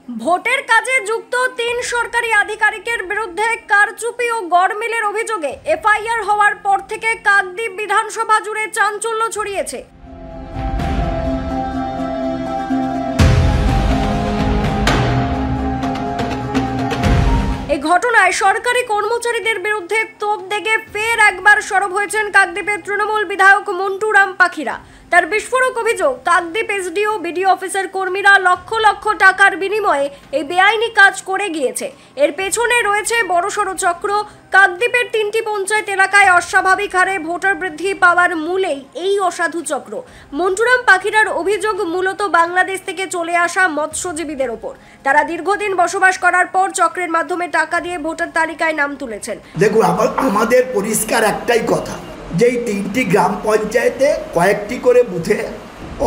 ভোটের কাজে যুক্ত ৩ সরকারি আধিকারিকের বিরুদ্ধে কারচুপি ও গড়মিলের অভিযোগে এফআইআর হওয়ার পর থেকে কাকদ্বীপ বিধানসভা জুড়ে চাঞ্চল্য ছড়িয়েছে। এই ঘটনায় সরকারি কর্মচারীদের বিরুদ্ধে তোপ দেগে ফের একবার সরব হয়েছেন কাকদ্বীপের তৃণমূল বিধায়ক মন্টুরাম পাখিরা। তার বিস্ফোরক অভিযোগ, কাকদ্বীপ এসডিও বিডিও অফিসের কর্মীরা লক্ষ লক্ষ টাকার বিনিময়ে এই বেআইনি কাজ করে গিয়েছে। এর পেছনে রয়েছে বড়সড় চক্র। কাকদ্বীপের 3টি পঞ্চায়েত এলাকায় অস্বাভাবিক হারে ভোটার বৃদ্ধি পাওয়ার মূলেই এই অসাধু চক্র। মন্টুরাম পাখিরার অভিযোগ মূলত বাংলাদেশ থেকে চলে আসা মৎস্যজীবীদের ওপর। তারা দীর্ঘদিন বসবাস করার পর চক্রের মাধ্যমে টাকা দিয়ে ভোটার তালিকায় নাম তুলেছেন। দেখুন, আমাদের পরিষ্কার একটাই কথা, যেই 3টি গ্রাম পঞ্চায়েতে কয়েকটি করে বুথে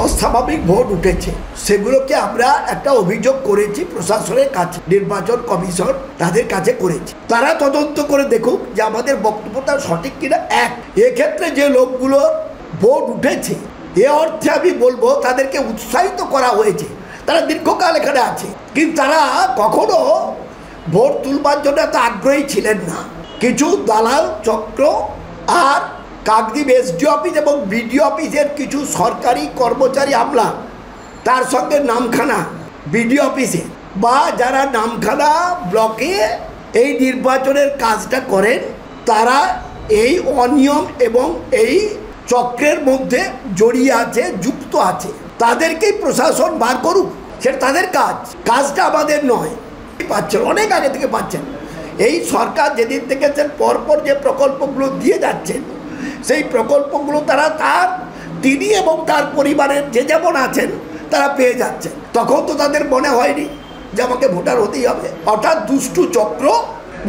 অস্বাভাবিক ভোট উঠেছে, সেগুলোকে আমরা একটা অভিযোগ করেছি প্রশাসনের কাছে, নির্বাচন কমিশন তাদের কাছে করেছি। তারা তদন্ত করে দেখুক যে আমাদের বক্তব্যটা সঠিক কিনা। এক্ষেত্রে যে লোকগুলো ভোট উঠেছে, এ অর্থে আমি বলবো তাদেরকে উৎসাহিত করা হয়েছে। তারা দীর্ঘকাল এখানে আছে, কিন্তু তারা কখনো ভোট তুলবার জন্য এত আগ্রহী ছিলেন না। কিছু দালাল চক্র আর কাকদ্বীপ এসডিও অফিস এবং বিডিও অফিসের কিছু সরকারি কর্মচারী আমলা, তার সঙ্গে নামখানা বিডিও অফিসে বা যারা নামখানা ব্লকে এই নির্বাচনের কাজটা করেন, তারা এই অনিয়ম এবং এই চক্রের মধ্যে জড়িয়ে আছে, যুক্ত আছে। তাদেরকেই প্রশাসন বার করুক, সেটা তাদের কাজটা আমাদের নয়। পাচ্ছেন, অনেক আগে থেকে পাচ্ছেন। এই সরকার যেদিন থেকে পরপর যে প্রকল্পগুলো দিয়ে যাচ্ছেন, সেই প্রকল্পগুলো তিনি এবং তার পরিবারের যে যেমন আছেন তারা পেয়ে যাচ্ছেন। তখন তো তাদের মনে হয়নি যে আমাকে ভোটার হতেই হবে। অর্থাৎ দুষ্টু চক্র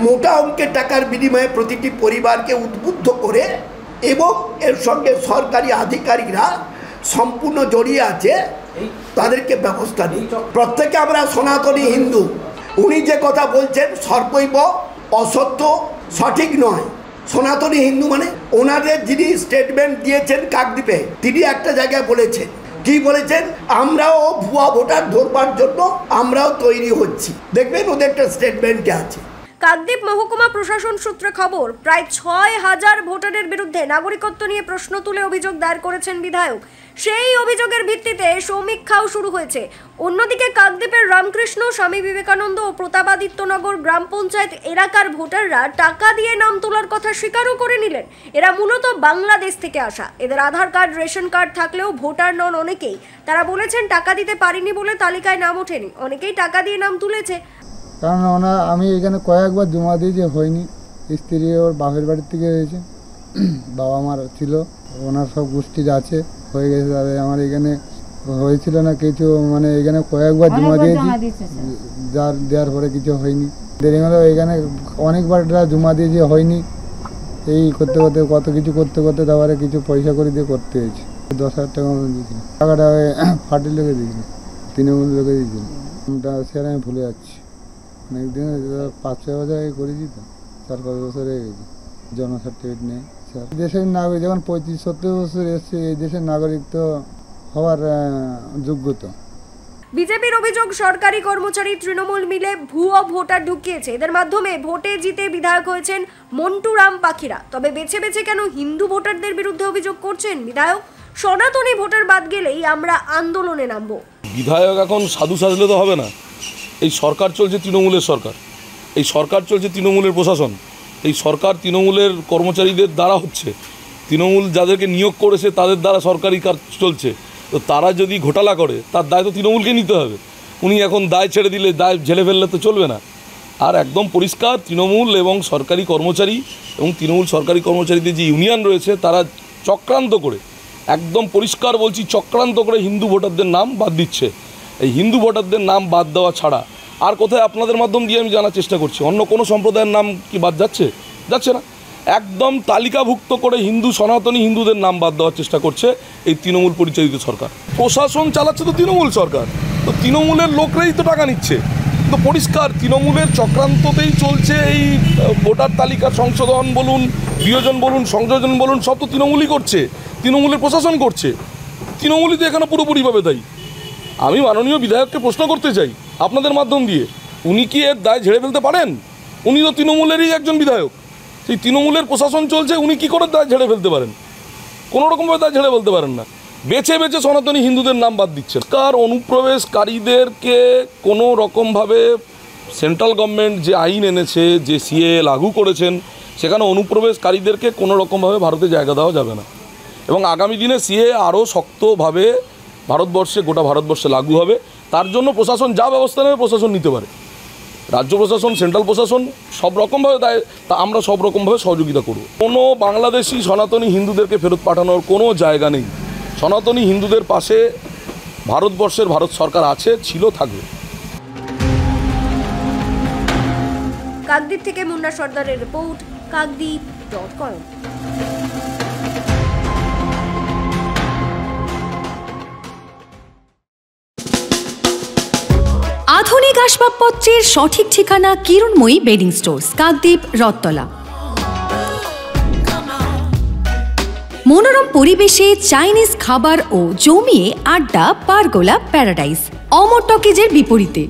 মোটা অঙ্কের টাকার বিনিময়ে প্রতিটি পরিবারকে উদ্বুদ্ধ করে, এবং এর সঙ্গে সরকারি আধিকারিকরা সম্পূর্ণ জড়িয়ে আছে, তাদেরকে ব্যবস্থা নেই। প্রত্যেকে আমরা সনাতনী হিন্দু। উনি যে কথা বলছেন সর্বৈব অসত্য, সঠিক নয়। সনাতনী হিন্দু মানে ওনাদের যিনি স্টেটমেন্ট দিয়েছেন কাকদ্বীপে, তিনি একটা জায়গায় বলেছেন, কি বলেছেন, আমরাও ভুয়া ভোটার ধরবার জন্য আমরাও তৈরি হচ্ছি। দেখবেন ওদের একটা স্টেটমেন্টে আছে। কাকদ্বীপ মহকুমা প্রশাসন সূত্রে খবর, প্রায় 6000 ভোটারের বিরুদ্ধে নাগরিকত্ব নিয়ে প্রশ্ন তুলে অভিযোগ দায়ের করেছেন বিধায়ক। সেই অভিযোগের ভিত্তিতে সমীক্ষাও শুরু হয়েছে। অন্যদিকে কাকদ্বীপের রামকৃষ্ণ, স্বামী বিবেকানন্দ ও প্রতাপাদিত্যনগর গ্রাম পঞ্চায়েত এলাকার ভোটাররা টাকা দিয়ে নাম তোলার কথা স্বীকারও করে নিলেন। এরা মূলত বাংলাদেশ থেকে আসা। এদের আধার কার্ড, রেশন কার্ড থাকলেও ভোটার নন অনেকেই। তারা বলেছেন টাকা দিতে পারিনি বলে তালিকায় নাম ওঠেনি। অনেকেই টাকা দিয়ে নাম তুলেছে। কারণ আমি এখানে কয়েকবার জমা দিয়েছি, হয়নি। স্ত্রী ওর বাপের বাড়ির থেকে হয়েছে, বাবা মার ছিল, ওনার সব গোষ্ঠীর আছে, হয়ে গেছে। তাদের আমার এখানে হয়েছিল না কিছু, মানে এখানে কয়েকবার জমা দিয়েছি, যার দেওয়ার পরে কিছু হয়নি। দেরি হলো, এখানে অনেকবার জমা দিয়েছি, হয়নি। এই করতে করতে কত কিছু করতে করতে তারপরে কিছু পয়সা করে দিয়ে করতে হয়েছে। 10,000 টাকা মতো দিয়েছিল। টাকাটা পার্টির লোকে দিয়েছিল, তৃণমূল লোকে দিয়েছিল। সেটা আমি ভুলে যাচ্ছি। অনেকদিন 5-6 বছর আগে করেছি, তো 4-5 বছর হয়ে গেছে। জন্ম সার্টিফিকেট নেই। দেশের নাগরিক যখন 35-40 বছর এসছে, এই দেশের নাগরিক তো হওয়ার যোগ্যতা। বিজেপির অভিযোগ, সরকারি কর্মচারী তৃণমূল মিলে ভুয়ো ভোটার ঢুকিয়েছে। এদের মাধ্যমে ভোটে জিতে বিধায়ক হয়েছেন মন্টুরাম পাখিরা। তবে বেছে বেছে কেন হিন্দু ভোটারদের বিরুদ্ধে অভিযোগ করছেন বিধায়ক? সনাতনী ভোটার বাদ গেলেই আমরা আন্দোলনে নামবো। বিধায়ক এখন সাধু সাজলে তো হবে না। এই সরকার চলছে তৃণমূলের সরকার, এই সরকার চলছে তৃণমূলের প্রশাসন, এই সরকার তৃণমূলের কর্মচারীদের দ্বারা হচ্ছে। তৃণমূল যাদেরকে নিয়োগ করেছে তাদের দ্বারা সরকারি কাজ চলছে। তো তারা যদি ঘোটালা করে, তার দায় তো তৃণমূলকে নিতে হবে। উনি এখন দায় ছেড়ে দিলে, দায় ঝেলে ফেললে তো চলবে না। আর একদম পরিষ্কার, তৃণমূল এবং সরকারি কর্মচারী এবং তৃণমূল সরকারি কর্মচারীদের যে ইউনিয়ন রয়েছে, তারা চক্রান্ত করে, একদম পরিষ্কার বলছি, চক্রান্ত করে হিন্দু ভোটারদের নাম বাদ দিচ্ছে। এই হিন্দু ভোটারদের নাম বাদ দেওয়া ছাড়া আর কোথায় আপনাদের মাধ্যম দিয়ে আমি জানার চেষ্টা করছি, অন্য কোনো সম্প্রদায়ের নাম কি বাদ যাচ্ছে? যাচ্ছে না। একদম তালিকাভুক্ত করে হিন্দু, সনাতনী হিন্দুদের নাম বাদ দেওয়ার চেষ্টা করছে এই তৃণমূল পরিচালিত সরকার। প্রশাসন চালাচ্ছে তো তৃণমূল সরকার, তো তৃণমূলের লোকরাই তো টাকা নিচ্ছে। তো পরিষ্কার তৃণমূলের চক্রান্ততেই চলছে এই ভোটার তালিকা সংশোধন বলুন, বিয়োজন বলুন, সংযোজন বলুন, সব তো তৃণমূলই করছে, তৃণমূলের প্রশাসন করছে। তৃণমূলই তো এখানে পুরোপুরিভাবে দায়ী। আমি মাননীয় বিধায়ককে প্রশ্ন করতে চাই, আপনাদের মাধ্যম দিয়ে। উনি কি এর দায় ঝেড়ে ফেলতে পারেন? উনি তো তৃণমূলেরই একজন বিধায়ক, সেই তৃণমূলের প্রশাসন চলছে, উনি কি করে দায় ঝেড়ে ফেলতে পারেন? কোনো রকমভাবে দায় ঝেড়ে ফেলতে পারেন না। বেছে বেছে সনাতনী হিন্দুদের নাম বাদ দিচ্ছেন। সরকার অনুপ্রবেশকারীদেরকে কোনো রকমভাবে সেন্ট্রাল গভর্নমেন্ট যে আইন এনেছে, যে সিএ লাগু করেছেন, সেখানে অনুপ্রবেশকারীদেরকে কোনো রকমভাবে ভারতে জায়গা দেওয়া যাবে না। এবং আগামী দিনে সিএ আরও শক্তভাবে গোটা ভারতবর্ষে লাগু হবে। তার জন্য প্রশাসন যা ব্যবস্থা নেবে প্রশাসন নিতে পারে, রাজ্য প্রশাসন, সেন্ট্রাল প্রশাসন সব রকমভাবে দায়, তা আমরা সব রকমভাবে সহযোগিতা করব। কোনো বাংলাদেশি সনাতনী হিন্দুদেরকে ফেরত পাঠানোর কোনো জায়গা নেই। সনাতনী হিন্দুদের পাশে ভারত সরকার আছে, ছিল, থাকবে। কাকদ্বীপ থেকে মুন্না সর্দারের রিপোর্ট, কাকদ্বীপ.com। আধুনিক আসবাবপত্রের সঠিক ঠিকানা কিরণময়ী বেডিং স্টোর্স, কাকদ্বীপ, রথতলা। মনোরম পরিবেশে চাইনিজ খাবার ও জমিয়ে আড্ডা পারগোলা প্যারাডাইস, অমর টকিজের বিপরীতে।